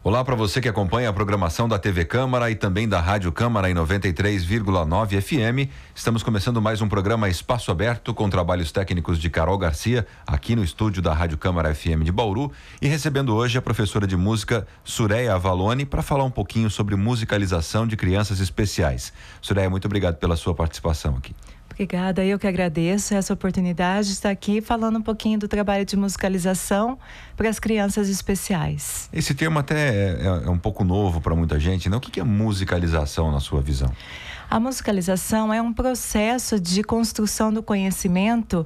Olá para você que acompanha a programação da TV Câmara e também da Rádio Câmara em 93,9 FM. Estamos começando mais um programa Espaço Aberto com trabalhos técnicos de Carol Garcia, aqui no estúdio da Rádio Câmara FM de Bauru, e recebendo hoje a professora de música Sureia Avalone para falar um pouquinho sobre musicalização de crianças especiais. Sureia, muito obrigado pela sua participação aqui. Obrigada, eu que agradeço essa oportunidade de estar aqui falando um pouquinho do trabalho de musicalização para as crianças especiais. Esse termo até é um pouco novo para muita gente, né? O que é musicalização na sua visão? A musicalização é um processo de construção do conhecimento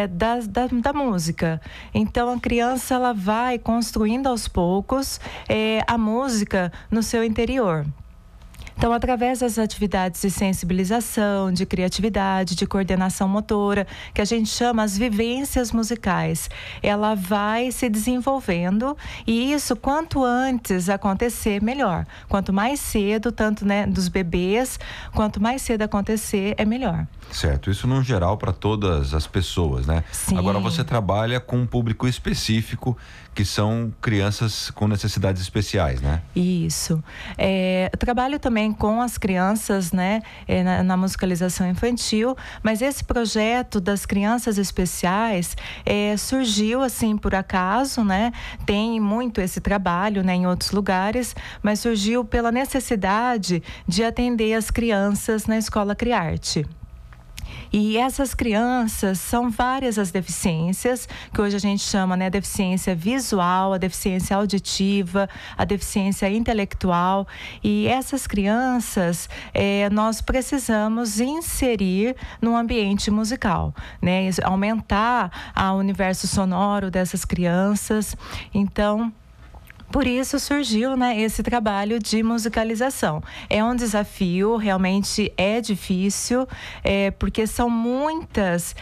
da música. Então, a criança ela vai construindo aos poucos a música no seu interior. Então, através das atividades de sensibilização, de criatividade, de coordenação motora, que a gente chama as vivências musicais, ela vai se desenvolvendo e isso, quanto antes acontecer, melhor. Quanto mais cedo, tanto dos bebês, quanto mais cedo acontecer, é melhor. Certo, isso no geral para todas as pessoas, né? Sim. Agora você trabalha com um público específico que são crianças com necessidades especiais, né? Isso. Eu trabalho também com as crianças, né, na musicalização infantil, mas esse projeto das crianças especiais surgiu assim por acaso, né? Tem muito esse trabalho, né, em outros lugares, mas surgiu pela necessidade de atender as crianças na Escola Criarte. E essas crianças são várias as deficiências, que hoje a gente chama, né, deficiência visual, a deficiência auditiva, a deficiência intelectual. E essas crianças, nós precisamos inserir no ambiente musical, né? Aumentar o universo sonoro dessas crianças. Então, por isso surgiu, né, esse trabalho de musicalização. É um desafio, realmente é difícil, porque são muitas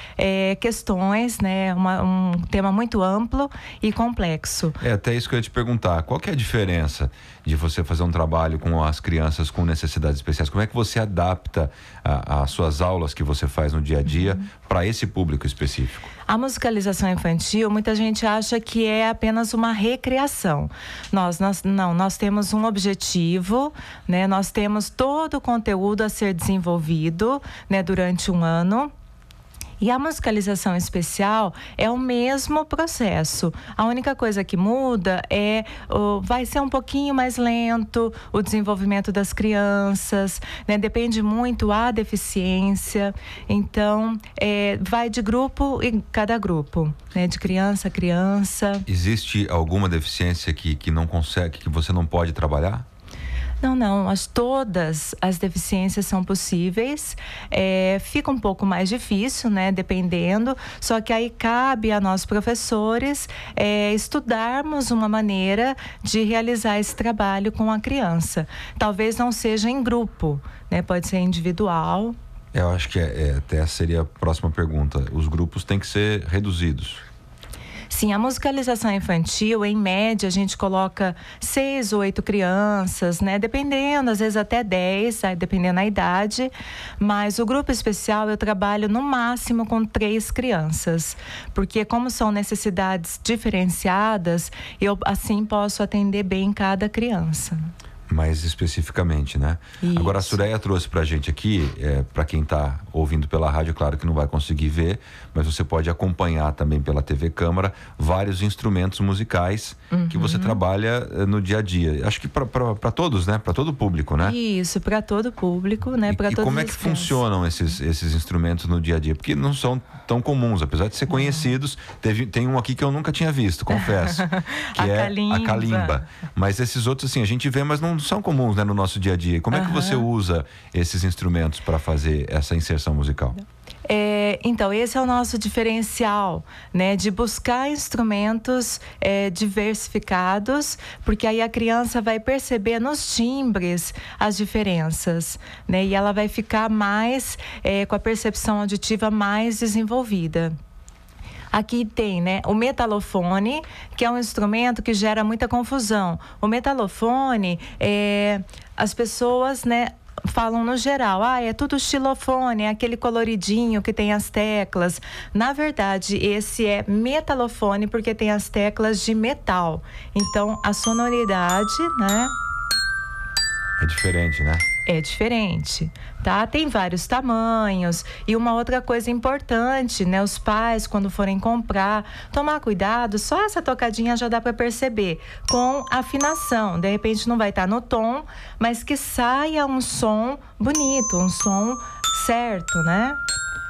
questões, né, um tema muito amplo e complexo. Até isso que eu ia te perguntar, qual que é a diferença de você fazer um trabalho com as crianças com necessidades especiais? Como é que você adapta as suas aulas que você faz no dia a dia para esse público específico? A musicalização infantil, muita gente acha que é apenas uma recreação. Nós temos um objetivo, né? Nós temos todo o conteúdo a ser desenvolvido, né, durante um ano. E a musicalização especial é o mesmo processo. A única coisa que muda vai ser um pouquinho mais lento o desenvolvimento das crianças, né? Depende muito a deficiência. Então, vai de grupo em cada grupo, né? De criança a criança. Existe alguma deficiência que não consegue, que você não pode trabalhar? Não, todas as deficiências são possíveis, fica um pouco mais difícil, né, dependendo, só que aí cabe a nós professores estudarmos uma maneira de realizar esse trabalho com a criança. Talvez não seja em grupo, né, pode ser individual. Eu acho que até essa seria a próxima pergunta. Os grupos têm que ser reduzidos. Sim, a musicalização infantil, em média, a gente coloca 6 ou 8 crianças, né? Dependendo, às vezes até 10, dependendo da idade. Mas o grupo especial eu trabalho no máximo com 3 crianças. Porque como são necessidades diferenciadas, eu assim posso atender bem cada criança. Mais especificamente, né? Isso. Agora a Sureia trouxe pra gente aqui, para quem tá ouvindo pela rádio, claro que não vai conseguir ver, mas você pode acompanhar também pela TV Câmara vários instrumentos musicais que você trabalha no dia a dia. Acho que para todos, né? Para todo o público, né? Isso, para todo o público, né? E como é que funcionam esses instrumentos no dia a dia? Porque não são tão comuns, apesar de ser conhecidos. Tem um aqui que eu nunca tinha visto, confesso, que a calimba. Mas esses outros, assim, a gente vê, mas não são comuns, né, no nosso dia a dia. Como é que você usa esses instrumentos para fazer essa inserção musical? Então, esse é o nosso diferencial, né? De buscar instrumentos diversificados, porque aí a criança vai perceber nos timbres as diferenças, né? E ela vai ficar mais com a percepção auditiva mais desenvolvida. Aqui tem, né, o metalofone, que é um instrumento que gera muita confusão. O metalofone, as pessoas, né, falam no geral, é tudo xilofone, é aquele coloridinho que tem as teclas. Na verdade, esse é metalofone porque tem as teclas de metal. Então, a sonoridade, né? É diferente, né? É diferente, tá? Tem vários tamanhos. E uma outra coisa importante, né? Os pais, quando forem comprar, tomar cuidado, só essa tocadinha já dá para perceber. Com afinação, de repente não vai estar no tom, mas que saia um som bonito, um som certo, né?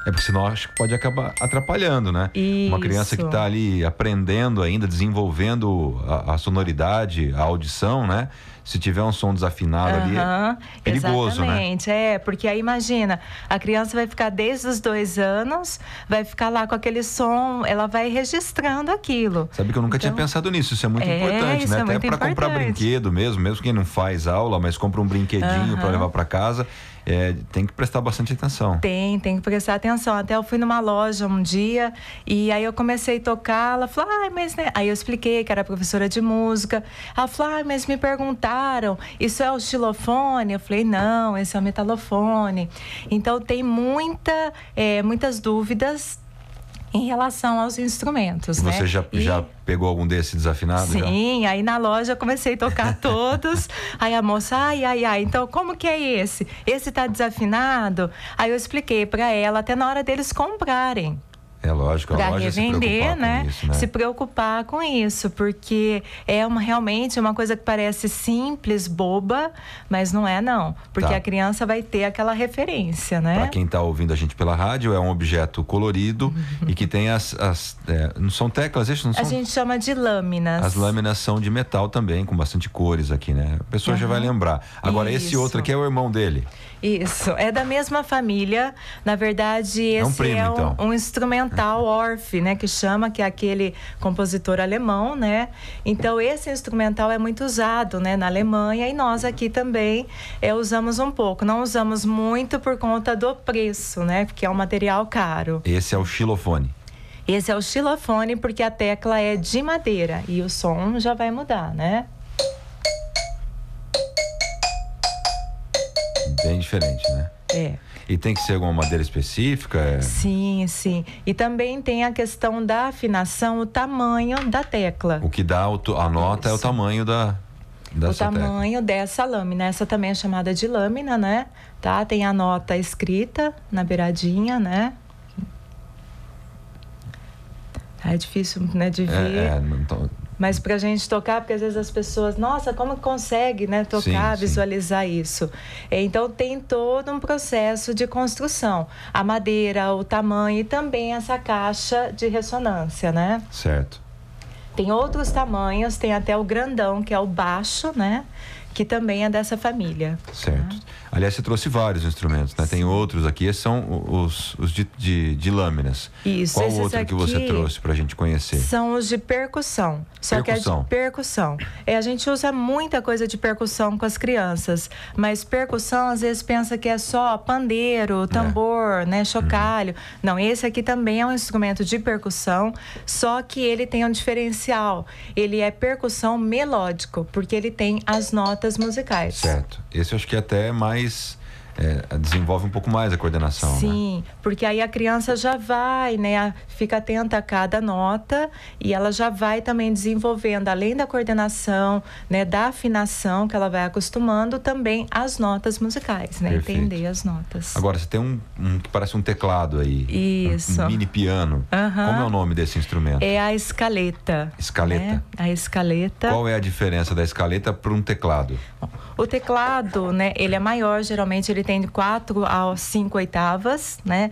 É porque senão acho que pode acabar atrapalhando, né? Isso. Uma criança que está ali aprendendo ainda, desenvolvendo a sonoridade, a audição, né? Se tiver um som desafinado ali, é perigoso, exatamente, né? Porque aí imagina, a criança vai ficar desde os 2 anos, vai ficar lá com aquele som, ela vai registrando aquilo. Sabe que eu nunca tinha pensado nisso, isso é muito importante, isso né? é Até para comprar brinquedo mesmo quem não faz aula, mas compra um brinquedinho para levar para casa. Tem que prestar bastante atenção. Tem que prestar atenção. Até eu fui numa loja um dia e aí eu comecei a tocar, ela falou, mas né? Aí eu expliquei que era professora de música. Ela falou, mas me perguntaram, isso é o xilofone? Eu falei, não, esse é o metalofone. Então tem muitas dúvidas em relação aos instrumentos, e você já pegou algum desse desafinado? Sim, aí na loja eu comecei a tocar todos. Aí a moça, então como que é esse? Esse tá desafinado? Aí eu expliquei para ela, até na hora deles comprarem. É lógico, a loja revender, né? Isso, né? Se preocupar com isso, porque é realmente uma coisa que parece simples, boba, mas não é não, porque a criança vai ter aquela referência, né? Para quem está ouvindo a gente pela rádio, é um objeto colorido e que tem não são teclas, não são? A gente chama de lâminas. As lâminas são de metal também, com bastante cores aqui, né? A pessoa já vai lembrar. Agora, esse outro aqui é o irmão dele. Isso, é da mesma família. Na verdade, esse um instrumental Orff, né, que é aquele compositor alemão, né? Então, esse instrumental é muito usado, né, na Alemanha, e nós aqui também usamos um pouco. Não usamos muito por conta do preço, né? Porque é um material caro. Esse é o xilofone. Esse é o xilofone porque a tecla é de madeira e o som já vai mudar, né? Bem diferente, né? E tem que ser alguma madeira específica? Sim. E também tem a questão da afinação, o tamanho da tecla. O que dá a nota é o tamanho dessa tamanho dessa lâmina. Essa também é chamada de lâmina, né? Tá? Tem a nota escrita na beiradinha, né? É difícil, né, de ver. Mas pra gente tocar, porque às vezes as pessoas, nossa, como consegue, né, tocar, visualizar isso? Então tem todo um processo de construção. A madeira, o tamanho e também essa caixa de ressonância, né? Certo. Tem outros tamanhos, tem até o grandão, que é o baixo, né? Que também é dessa família. Certo. Aliás, você trouxe vários instrumentos, né? Tem outros aqui, esses são os de lâminas. Isso. Qual outro que você trouxe pra gente conhecer? São os de percussão. Só que é de percussão. A gente usa muita coisa de percussão com as crianças, mas percussão às vezes pensa que é só pandeiro, tambor, né, chocalho. Não, esse aqui também é um instrumento de percussão, só que ele tem um diferencial. Ele é percussão melódico, porque ele tem as notas musicais. Certo. Esse eu acho que é até mais desenvolve um pouco mais a coordenação. Sim, né? Porque aí a criança já vai, né? Fica atenta a cada nota e ela já vai também desenvolvendo, além da coordenação, né? Da afinação que ela vai acostumando, também as notas musicais, né? Perfeito. Entender as notas. Agora, você tem um que parece um teclado aí. Isso. Um mini piano. Como é o nome desse instrumento? É a escaleta. Escaleta. Né? A escaleta. Qual é a diferença da escaleta para um teclado? O teclado, né, ele é maior, geralmente ele tem de 4 a 5 oitavas, né?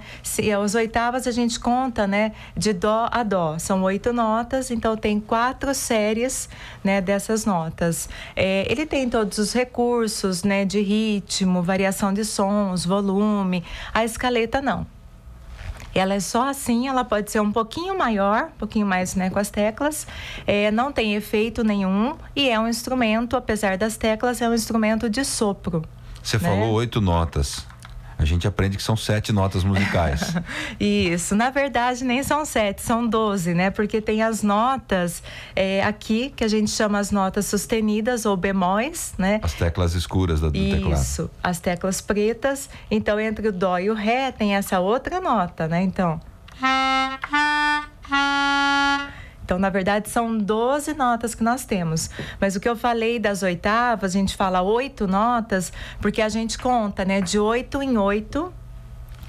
As oitavas a gente conta, né, de dó a dó. São 8 notas, então tem 4 séries, né, dessas notas. Ele tem todos os recursos, né, de ritmo, variação de sons, volume. A escaleta não. Ela é só assim, ela pode ser um pouquinho maior, um pouquinho mais, né, com as teclas. Não tem efeito nenhum e é um instrumento, apesar das teclas, é um instrumento de sopro. Você falou 8 notas. a gente aprende que são 7 notas musicais. Isso, na verdade nem são 7, são 12, né? Porque tem as notas aqui, que a gente chama as notas sustenidas ou bemóis, né? As teclas escuras do teclado. Isso, as teclas pretas. Então, entre o dó e o ré tem essa outra nota, né? Então, na verdade, são 12 notas que nós temos. Mas o que eu falei das oitavas, a gente fala 8 notas, porque a gente conta, né? De 8 em 8.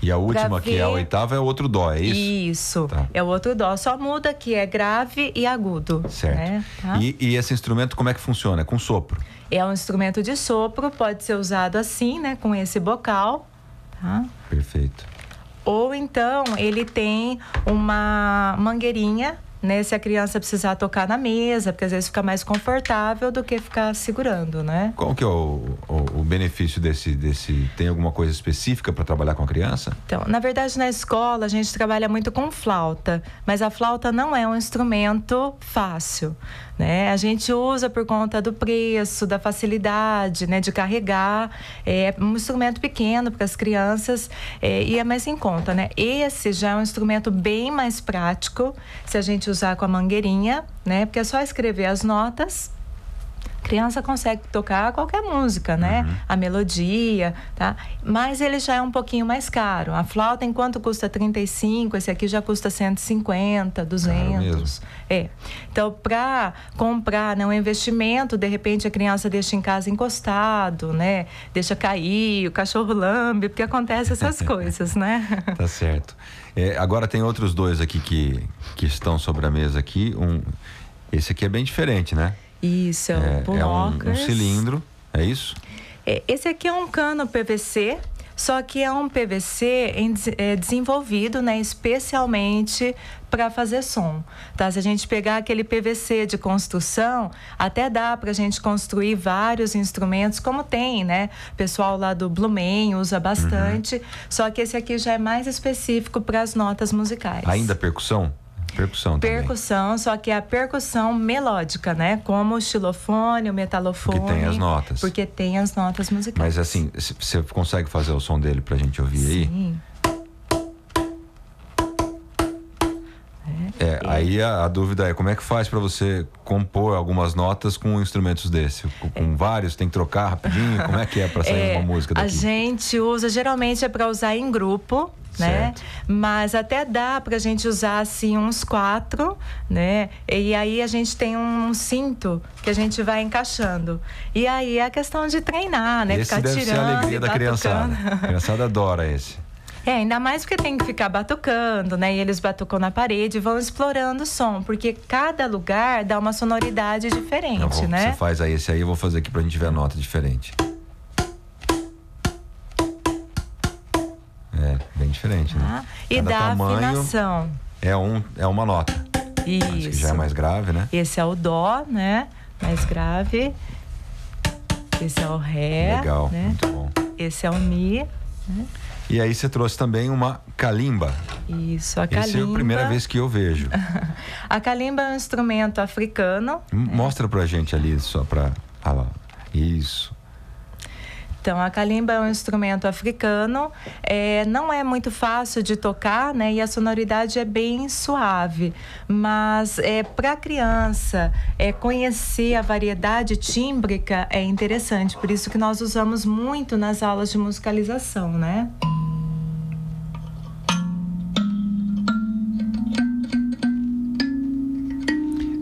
E a última, que é a oitava, é outro dó, é isso? Isso, tá. É o outro dó. Só muda que é grave e agudo. Certo. Né? Tá? E esse instrumento, como é que funciona? É com sopro? É um instrumento de sopro, pode ser usado assim, né? Com esse bocal. Tá? Perfeito. Ou então, ele tem uma mangueirinha, né? Se a criança precisar tocar na mesa, porque às vezes fica mais confortável do que ficar segurando, né? Qual que é o benefício desse? Tem alguma coisa específica para trabalhar com a criança? Então, na verdade, na escola a gente trabalha muito com flauta, mas a flauta não é um instrumento fácil, né? A gente usa por conta do preço, da facilidade, né, de carregar. É um instrumento pequeno para as crianças e é mais em conta, né? Esse já é um instrumento bem mais prático se a gente usar com a mangueirinha, né? Porque é só escrever as notas. A criança consegue tocar qualquer música, né? Uhum. A melodia, tá? Mas ele já é um pouquinho mais caro. A flauta, enquanto custa 35, esse aqui já custa 150, 200. Então, para comprar, né, um investimento, de repente a criança deixa em casa encostado, né? Deixa cair, o cachorro lambe, porque acontece essas coisas, né? Tá certo. Agora tem outros dois aqui que estão sobre a mesa aqui. Esse aqui é bem diferente, né? Isso, é um cilindro, é isso? Esse aqui é um cano PVC, só que é um PVC desenvolvido, né, especialmente para fazer som, tá? Se a gente pegar aquele PVC de construção, até dá para a gente construir vários instrumentos, como tem, né? O pessoal lá do Blumen usa bastante, só que esse aqui já é mais específico para as notas musicais. Ainda percussão? Percussão, só que é a percussão melódica, né? Como o xilofone, o metalofone. Porque tem as notas. Porque tem as notas musicais. Mas assim, você consegue fazer o som dele pra gente ouvir? Sim. aí? Aí a dúvida é como é que faz pra você compor algumas notas com instrumentos desse? Com vários, tem que trocar rapidinho? Como é que é pra sair uma música daqui? A gente usa, geralmente é pra usar em grupo, né? Mas até dá pra gente usar assim uns 4, né? E aí a gente tem um cinto que a gente vai encaixando. E aí é a questão de treinar, né? Esse ficar deve tirando, ser a alegria da criançada. A criançada adora esse. Ainda mais porque tem que ficar batucando, né? E eles batucam na parede e vão explorando o som, porque cada lugar dá uma sonoridade diferente, né? Você faz aí esse aí, eu vou fazer aqui pra gente ver a nota diferente. Bem diferente, né? E dá afinação. É uma nota. Isso. Esse já é mais grave, né? Esse é o dó, né? Mais grave. Esse é o ré. Legal, né? muito bom. Esse é o mi, né? E aí você trouxe também uma calimba. Isso, a calimba. Essa é a primeira vez que eu vejo. A calimba é um instrumento africano. Mostra pra gente ali, só pra... Ah lá. Isso. Então, a calimba é um instrumento africano, não é muito fácil de tocar, né? E a sonoridade é bem suave, mas para a criança conhecer a variedade tímbrica é interessante, por isso que nós usamos muito nas aulas de musicalização, né?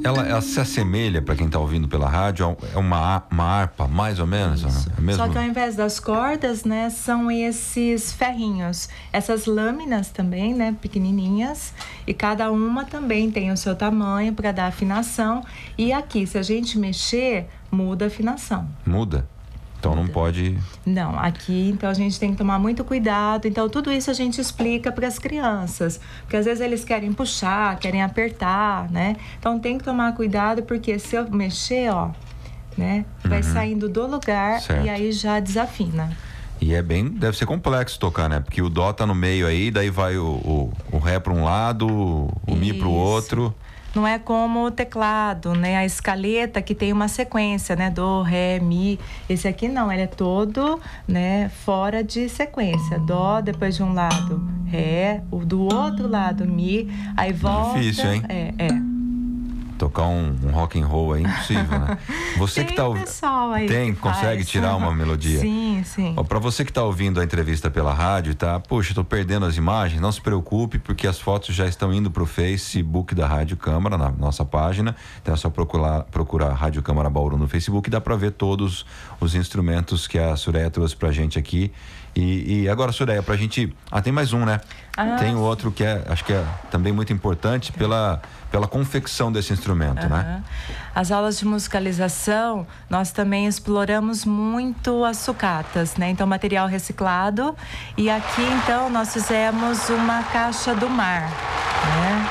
Ela se assemelha, para quem está ouvindo pela rádio, é uma harpa, mais ou menos? É mesmo? Só que ao invés das cordas, né, são esses ferrinhos. Essas lâminas também, né, pequenininhas. E cada uma também tem o seu tamanho para dar afinação. E aqui, se a gente mexer, muda a afinação. Muda? Então não pode... Não, aqui então a gente tem que tomar muito cuidado. Então tudo isso a gente explica para as crianças, porque às vezes eles querem puxar, querem apertar, né? Então tem que tomar cuidado, porque se eu mexer, ó, né, vai saindo do lugar e aí já desafina. E deve ser complexo tocar, né? Porque o dó tá no meio aí, daí vai o ré para um lado, o mi para o outro. Não é como o teclado, né? A escaleta que tem uma sequência, né? Do, ré, mi. Esse aqui não, ele é todo, né, fora de sequência. Dó, depois de um lado, ré, o do outro lado, mi, aí volta. Difícil, hein? Tocar um rock and roll é impossível, né? Você que tá ouvindo, consegue tirar uma melodia? Sim, sim. Para você que está ouvindo a entrevista pela rádio, tá? Puxa, estou perdendo as imagens. Não se preocupe, porque as fotos já estão indo para o Facebook da Rádio Câmara, na nossa página. Então é só procurar Rádio Câmara Bauru no Facebook, dá para ver todos os instrumentos que a Sureia trouxe para a gente aqui. E agora, Sureia, pra gente... tem mais um, né? Tem o outro que acho que é também muito importante pela confecção desse instrumento, né? As aulas de musicalização, nós também exploramos muito as sucatas, né? Então, material reciclado. E aqui, então, nós fizemos uma caixa do mar, né?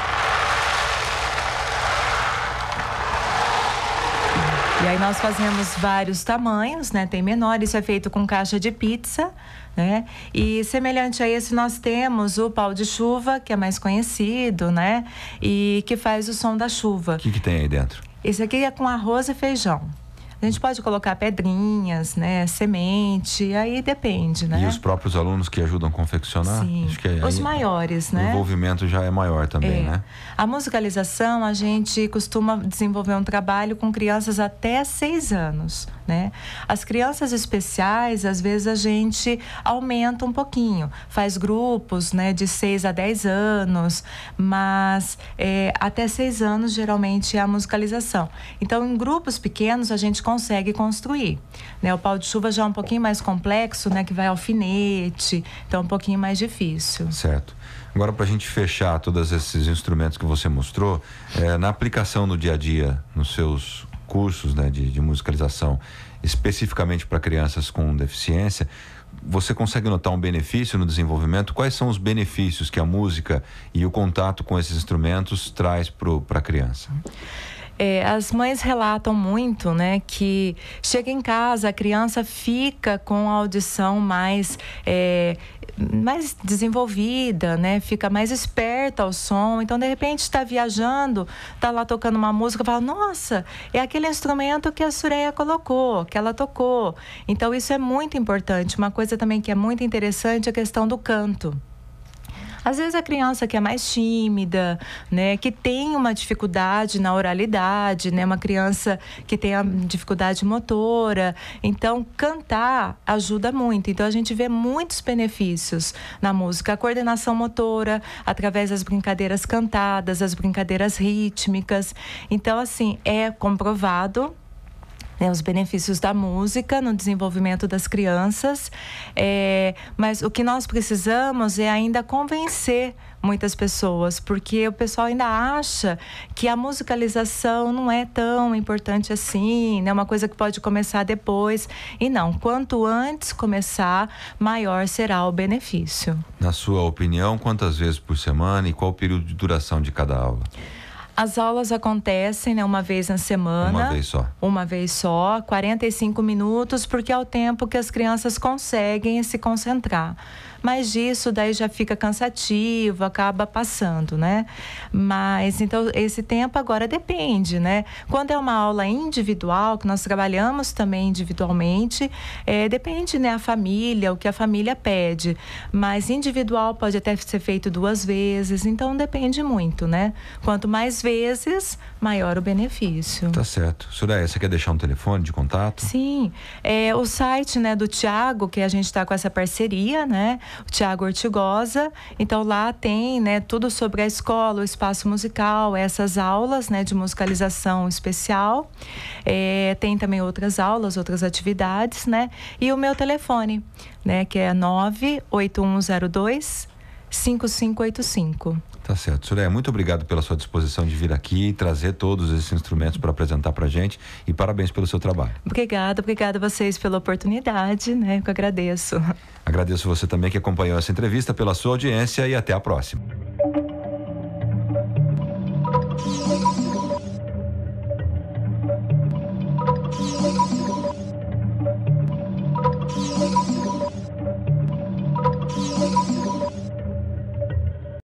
E aí nós fazemos vários tamanhos, né? Tem menor, isso é feito com caixa de pizza, né? E semelhante a esse nós temos o pau de chuva, que é mais conhecido, né? E que faz o som da chuva. O que tem aí dentro? Esse aqui é com arroz e feijão. A gente pode colocar pedrinhas, né, semente, aí depende, né? E os próprios alunos que ajudam a confeccionar? Sim, acho que os maiores, né? O envolvimento já é maior também, né? A musicalização, a gente costuma desenvolver um trabalho com crianças até 6 anos, né? As crianças especiais, às vezes a gente aumenta um pouquinho, faz grupos, né, de 6 a 10 anos, mas até 6 anos geralmente é a musicalização. Então, em grupos pequenos a gente consegue construir, né? O pau de chuva já é um pouquinho mais complexo, né? Que vai alfinete, então é um pouquinho mais difícil. Certo. Agora, para a gente fechar todos esses instrumentos que você mostrou, na aplicação no dia a dia, nos seus cursos, né, de musicalização, especificamente para crianças com deficiência, você consegue notar um benefício no desenvolvimento? Quais são os benefícios que a música e o contato com esses instrumentos traz para a criança? As mães relatam muito, né, que chega em casa, a criança fica com a audição mais desenvolvida, né, fica mais esperta ao som. Então, de repente, está viajando, está lá tocando uma música, fala, nossa, é aquele instrumento que a Sureia colocou, que ela tocou. Então, isso é muito importante. Uma coisa também que é muito interessante é a questão do canto. Às vezes a criança que é mais tímida, né, que tem uma dificuldade na oralidade, né, uma criança que tem a dificuldade motora, então cantar ajuda muito. Então a gente vê muitos benefícios na música, a coordenação motora, através das brincadeiras cantadas, as brincadeiras rítmicas. Então, assim, é comprovado, né, os benefícios da música no desenvolvimento das crianças, mas o que nós precisamos é ainda convencer muitas pessoas, porque o pessoal ainda acha que a musicalização não é tão importante assim, né, uma coisa que pode começar depois, e não, quanto antes começar, maior será o benefício. Na sua opinião, quantas vezes por semana e qual o período de duração de cada aula? As aulas acontecem, né, uma vez na semana. Uma vez só? Uma vez só, 45 minutos, porque é o tempo que as crianças conseguem se concentrar. Mas disso daí já fica cansativo, acaba passando, né? Mas, então, esse tempo agora depende, né? Quando é uma aula individual, que nós trabalhamos também individualmente, depende, né, a família, o que a família pede. Mas individual pode até ser feito 2 vezes, então depende muito, né? Quanto mais vezes, maior o benefício. Tá certo. Sureia, você quer deixar um telefone de contato? Sim. O site, né, do Tiago, que a gente está com essa parceria, né? O Tiago Ortigosa. Então lá tem, né, tudo sobre a escola, o espaço musical, essas aulas, né, de musicalização especial. Tem também outras aulas, outras atividades, né? E o meu telefone, né, que é 98102 5585. Tá certo. Sureia, muito obrigado pela sua disposição de vir aqui e trazer todos esses instrumentos para apresentar pra gente, e parabéns pelo seu trabalho. Obrigada a vocês pela oportunidade, né? Eu agradeço. Agradeço você também que acompanhou essa entrevista, pela sua audiência, e até a próxima.